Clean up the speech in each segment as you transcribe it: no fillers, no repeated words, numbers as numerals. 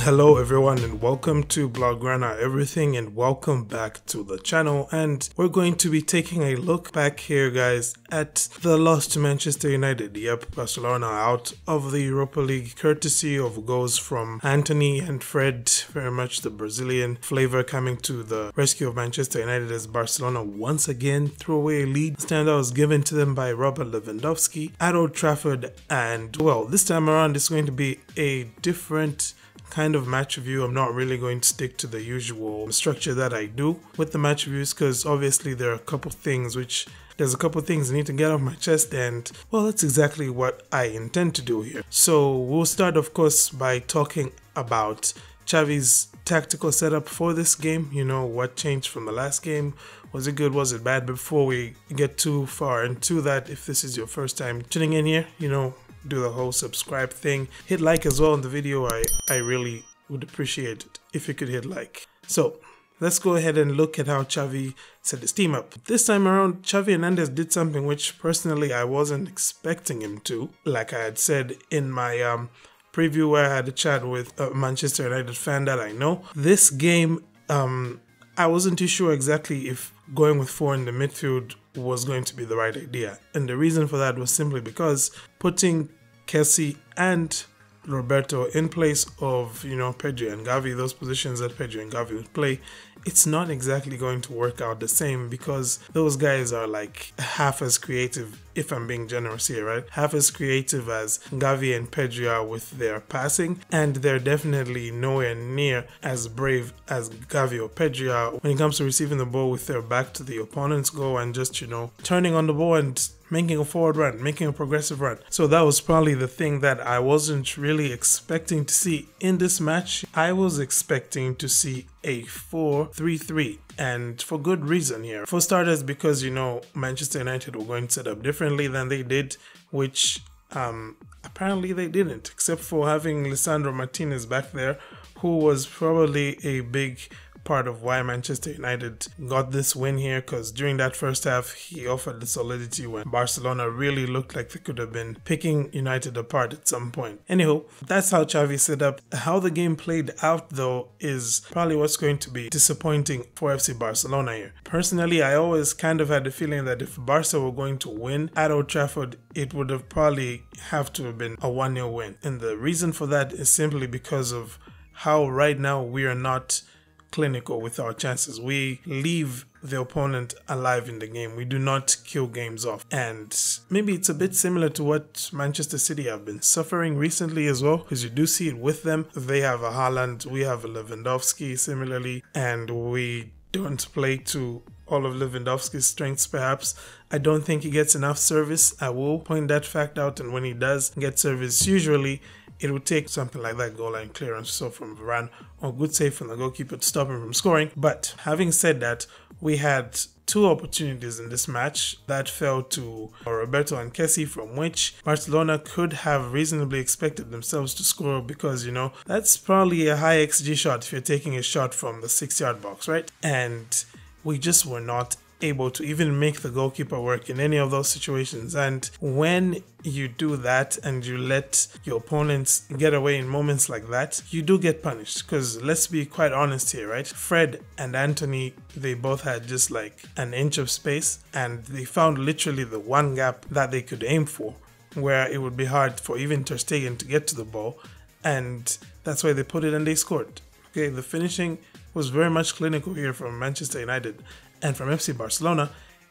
Hello everyone and welcome to Blaugrana Everything and welcome back to the channel, and we're going to be taking a look back here guys at the loss to Manchester United. Yep, Barcelona out of the Europa League courtesy of goals from Antony and Fred, very much the Brazilian flavor coming to the rescue of Manchester United as Barcelona once again threw away a lead. The standout was given to them by Robert Lewandowski at Old Trafford, and well, this time around it's going to be a different kind of match review. I'm not really going to stick to the usual structure that I do with the match reviews because obviously there are a couple things I need to get off my chest, and well, that's exactly what I intend to do here. So we'll start of course by talking about Xavi's tactical setup for this game. You know, what changed from the last game. Was it good? Was it bad? Before we get too far into that, if this is your first time tuning in here, you know, do the whole subscribe thing, hit like as well on the video. I really would appreciate it if you could hit like. So let's go ahead and look at how Xavi set his team up. This time around, Xavi Hernandez did something which personally I wasn't expecting him to. Like I had said in my preview where I had a chat with a Manchester United fan that I know, this game I wasn't too sure exactly if going with 4 in the midfield was going to be the right idea, and the reason for that was simply because putting Kessie and Roberto in place of, you know, Pedri and Gavi, those positions that Pedri and Gavi would play, it's not exactly going to work out the same because those guys are like half as creative, if I'm being generous here, right? Half as creative as Gavi and Pedri are with their passing, and they're definitely nowhere near as brave as Gavi or Pedri are when it comes to receiving the ball with their back to the opponent's goal and just, you know, turning on the ball and making a forward run, making a progressive run. So that was probably the thing that I wasn't really expecting to see in this match. I was expecting to see a 4-3-3, and for good reason here. For starters, because, you know, Manchester United were going to set up differently than they did, which apparently they didn't, except for having Lisandro Martinez back there, who was probably a big part of why Manchester United got this win here, because during that first half he offered the solidity when Barcelona really looked like they could have been picking United apart at some point. Anyhow, that's how Xavi set up. How the game played out though is probably what's going to be disappointing for FC Barcelona here. Personally, I always kind of had the feeling that if Barca were going to win at Old Trafford, it would have probably have to have been a 1-0 win, and the reason for that is simply because of how right now we are not clinical with our chances. We leave the opponent alive in the game. We do not kill games off. And maybe it's a bit similar to what Manchester City have been suffering recently as well, because you do see it with them. They have a Haaland, we have a Lewandowski similarly, and we don't play to all of Lewandowski's strengths perhaps. I don't think he gets enough service. I will point that fact out, and when he does get service, usually it would take something like that goal line clearance, so from Varane, or good save from the goalkeeper to stop him from scoring. But having said that, we had 2 opportunities in this match that fell to Roberto and Kessie, from which Barcelona could have reasonably expected themselves to score because, you know, that's probably a high XG shot if you're taking a shot from the 6-yard box, right? And we just were not able to even make the goalkeeper work in any of those situations. And when you do that and you let your opponents get away in moments like that, you do get punished, because let's be quite honest here, right? Fred and Antony, they both had just like an inch of space, and they found literally the one gap that they could aim for where it would be hard for even Ter Stegen to get to the ball, and that's why they put it and they scored. Okay, the finishing was very much clinical here from Manchester United, and from FC Barcelona,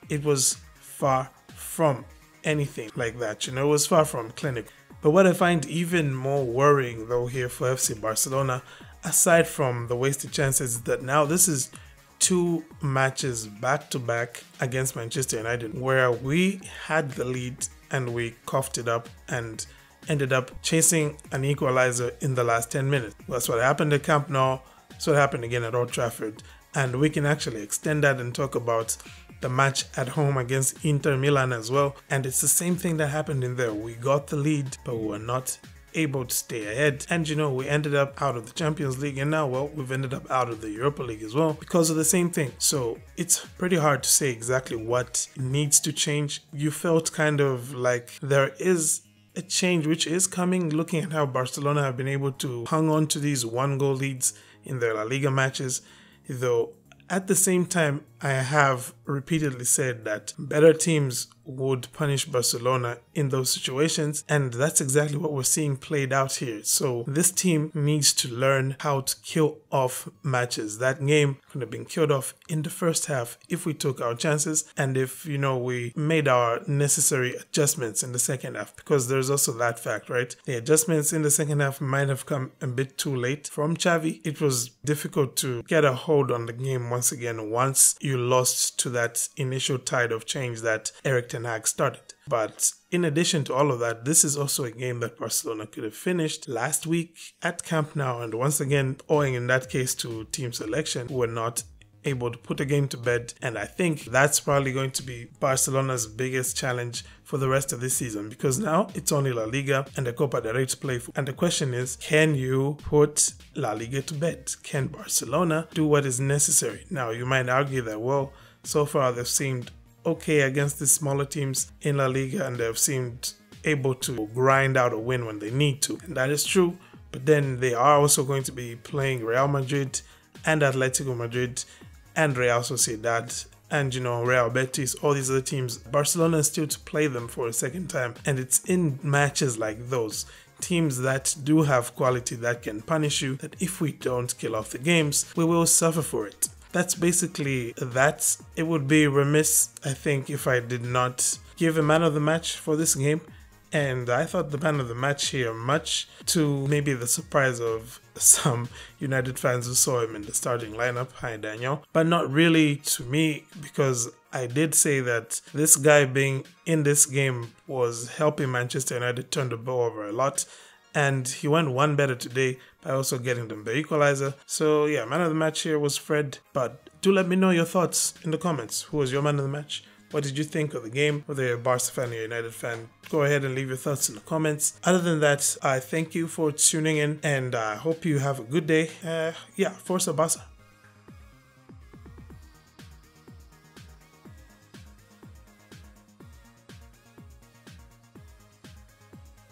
it was far from anything like that. You know, it was far from clinical. But what I find even more worrying though here for FC Barcelona, aside from the wasted chances, is that now this is 2 matches back to back against Manchester United where we had the lead and we coughed it up and ended up chasing an equalizer in the last 10 minutes. That's what happened at Camp Nou. That's what happened again at Old Trafford. And we can actually extend that and talk about the match at home against Inter Milan as well. And it's the same thing that happened in there. We got the lead, but we were not able to stay ahead. And, you know, we ended up out of the Champions League, and now, well, we've ended up out of the Europa League as well because of the same thing. So it's pretty hard to say exactly what needs to change. You felt kind of like there is a change which is coming, looking at how Barcelona have been able to hang on to these 1-goal leads in their La Liga matches, though at the same time I have repeatedly said that better teams would punish Barcelona in those situations, and that's exactly what we're seeing played out here. So this team needs to learn how to kill off matches. That game could have been killed off in the first half if we took our chances and if, we made our necessary adjustments in the second half, because there's also that fact, right? The adjustments in the second half might have come a bit too late from Xavi. It was difficult to get a hold on the game once again once you lost to that initial tide of change that Erik ten Hag started. But in addition to all of that, this is also a game that Barcelona could have finished last week at Camp Nou, and once again, owing in that case to team selection, who were not able to put a game to bed. And I think that's probably going to be Barcelona's biggest challenge for the rest of this season, because now it's only La Liga and the Copa del Rey to play for. And the question is, can you put La Liga to bed? Can Barcelona do what is necessary? Now, you might argue that, well, so far they've seemed okay against the smaller teams in La Liga and they've seemed able to grind out a win when they need to. And that is true, but then they are also going to be playing Real Madrid and Atletico Madrid and Real Sociedad and, Real Betis, all these other teams. Barcelona is still to play them for a second time, and it's in matches like those, teams that do have quality that can punish you, that if we don't kill off the games, we will suffer for it. That's basically that. It would be remiss, I think, if I did not give a man of the match for this game. And I thought the man of the match here, much to maybe the surprise of some United fans who saw him in the starting lineup, hi Daniel, but not really to me, because I did say that this guy being in this game was helping Manchester United turn the ball over a lot. And he went one better today by also getting them the equalizer. So yeah, man of the match here was Fred. But do let me know your thoughts in the comments. Who was your man of the match? What did you think of the game? Whether you're a Barca fan or a United fan, go ahead and leave your thoughts in the comments. Other than that, I thank you for tuning in and I hope you have a good day. Forza Barca.